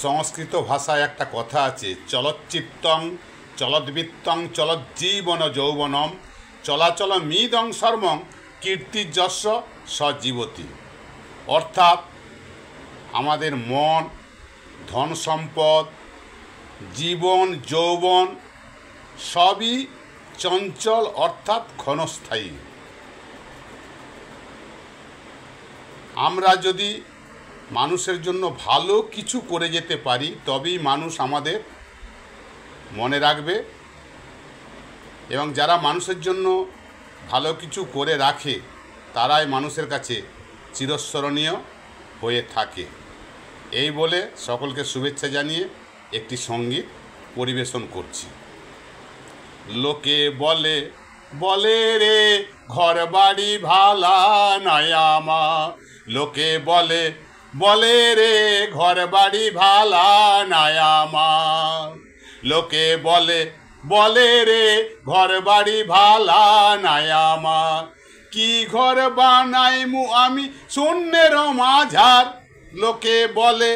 সংস্কৃত ভাষায় একটা কথা আছে, চলচ্চিত্তং চলদ্বৃত্তং চলজ্জীবন যৌবনম চলাচল মিদং সর্বং কীর্তিযস্য সজীবতি। অর্থাৎ আমাদের মন, ধন সম্পদ, জীবন, যৌবন সবই চঞ্চল অর্থাৎ ক্ষণস্থায়ী। আমরা যদি মানুষের জন্য ভালো কিছু করে যেতে পারি তবেই মানুষ আমাদের মনে রাখবে, এবং যারা মানুষের জন্য ভালো কিছু করে রাখে তারাই মানুষের কাছে চিরস্মরণীয় হয়ে থাকে। এই বলে সকলকে শুভেচ্ছা জানিয়ে একটি সঙ্গীত পরিবেশন করছি। লোকে বলে বলে রে ঘর বাড়ি ভালা নয় আমার, লোকে বলে বলে রে ঘর বাড়ি ভালা নয় আমার, লোকে বলে বলে রে ঘর বাড়ি ভালা নয় আমার, কি ঘর বানাইমু আমি শূন্যের মাঝার, লোকে বলে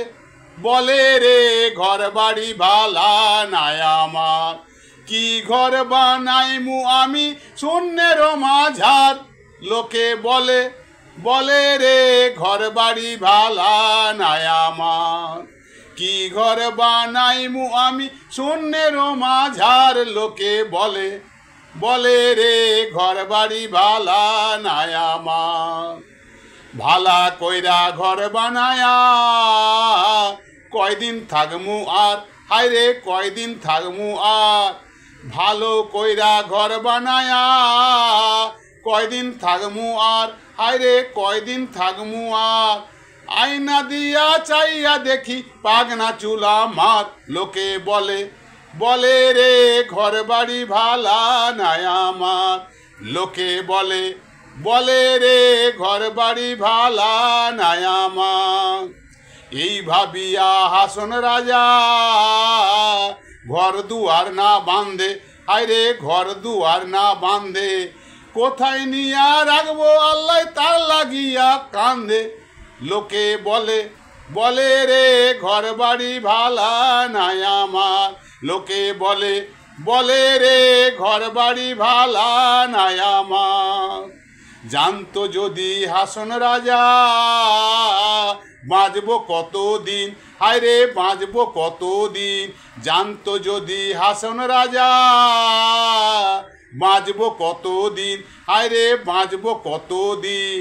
বলে রে ঘর বাড়ি ভালা নয় আমার, কি ঘর বানাইমু আমি শূন্যের মাঝার, লোকে বলে বলে রে ঘর বাড়ি ভালা নয় আমার, কি ঘর বানাইমু আমি শূন্যের মাঝার, লোকে বলে বলে রে ঘর বাড়ি ভালা নয় আমার। ভালা কইরা ঘর বানায়া কয়দিন থাকমু আর, হায়রে কয়দিন থাকমু আর, ভালো কইরা ঘর বানায়া কয়দিন থাকমু আর, হায়রে কয়দিন থাকমু আর, আয়না দিয়া চাইয়া দেখি পাগনা চুলা মার, লোকে বলে বলে রে ঘর বাড়ি ভালা নয় আমার, লোকে বলে বলে রে ঘর বাড়ি ভালা নয় আমার। এই ভাবিয়া হাসন রাজা ঘর দুয়ার না বাঁধে, হায়রে ঘর দুয়ার না বাঁধে, কোথায় নিয়া রাখবো আল্লাহ তার লাগিয়া কান্দে, লোকে বলে বলে রে ঘর বাড়ি ভালা নয় আমার, লোকে বলে বলে রে ঘর বাড়ি ভালা নয় আমার। জানতো যদি হাসন রাজা বাঁচবো কতদিন, হায়রে বাঁচবো কতদিন, জানতো যদি হাসন রাজা বাঁচবো কতদিন, হায়রে বাঁচবো কতদিন,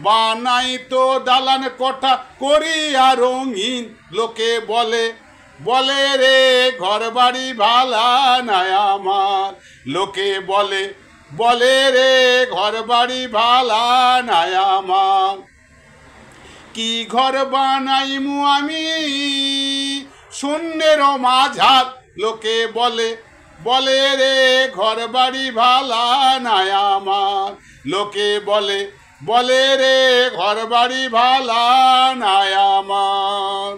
বানাই তো দালান কোঠা করিয়া রঙিন, লোকে বলে বলে রে ঘর বাড়ি ভালা নয় আমার, লোকে বলে বলে রে ঘর বাড়ি ভালা নয় আমার, কি ঘর বানাইমু আমি শূন্যের মাঝার, লোকে বলে বলে রে ঘর বাড়ি ভালা নয় আমার, লোকে বলে বলে রে ঘর বাড়ি ভালা নয় আমার।